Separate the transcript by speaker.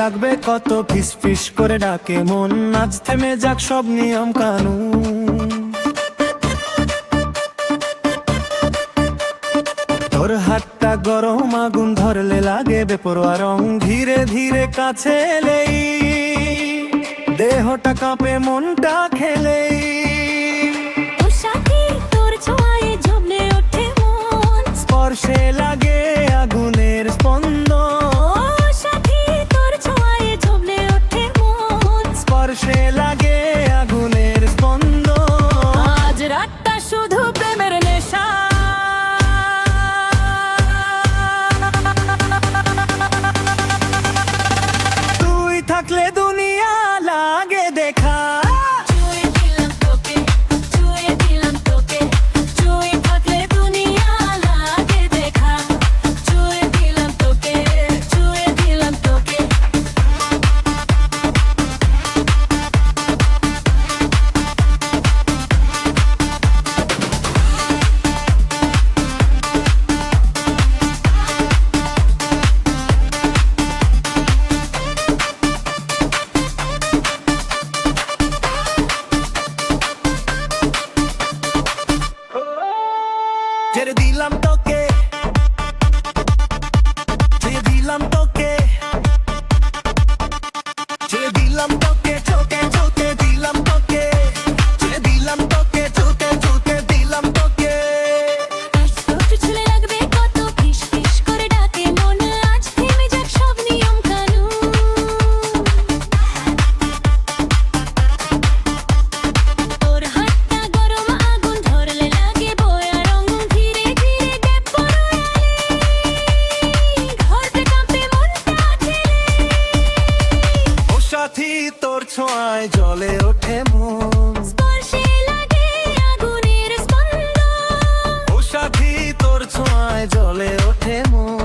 Speaker 1: লাগবে কত, ফিস ফিস করে ডাকে মন, আজ থেমে যাক সব নিয়ম কানুন। তোর হাতটা গরম আগুন ধরলে লাগে বেপরোয়া রং, ধীরে ধীরে কাছে এলেই দেহটা কাঁপে মনটা খেলেই।
Speaker 2: ও সাথী তোর ছোঁয়ায় জমে ওঠে মন,
Speaker 1: স্পর্শে লাগে আগুনের স্পন্দন।
Speaker 2: ও সাথী তোর ছোঁয়ায় জমে ওঠে মন,
Speaker 1: স্পর্শে লাগে আগুনের স্পন্দন।
Speaker 2: আজ রাতটা শুধু প্রেমের নেশা।
Speaker 1: তুই থাকলে দুনিয়া লাগে দেখা,
Speaker 2: ছুঁয়ে দিলাম তোকে, ছুঁয়ে দিলাম তোকে, ছুঁয়ে থাকলে দুনিয়া লাগে দেখা। ছুঁয়ে দিলাম তোকে, ছুঁয়ে দিলাম তোকে।
Speaker 1: ছেড়ে দিলাম তোকে, ছেড়ে দিলাম তোকে, ছেড়ে দিলাম তোকে, চোখে চোখে দিলাম তোকে, ছেড়ে দিলাম তোকে, চোখে চোখে দিলাম তোকে।
Speaker 2: তোকে ছুঁলে লাগবে কত, ফিস ফিস করে ডাকে মন, আজ থেমে যাক সব নিয়ম কানুন। তোর হাতটা গরম আগুন ধরলে লাগে বয়া রং, ধীরে ধীরে গ্যাপ ঘরতে কাঁপে মনটা খেলে।
Speaker 1: ও সাথী তোর ছোঁয়ায় জ্বলে ওঠে মন,
Speaker 2: স্পর্শে লাগে আগুনের স্পন্দন।
Speaker 1: ও সাথী তোর ছোঁয়ায় জ্বলে ওঠে মন।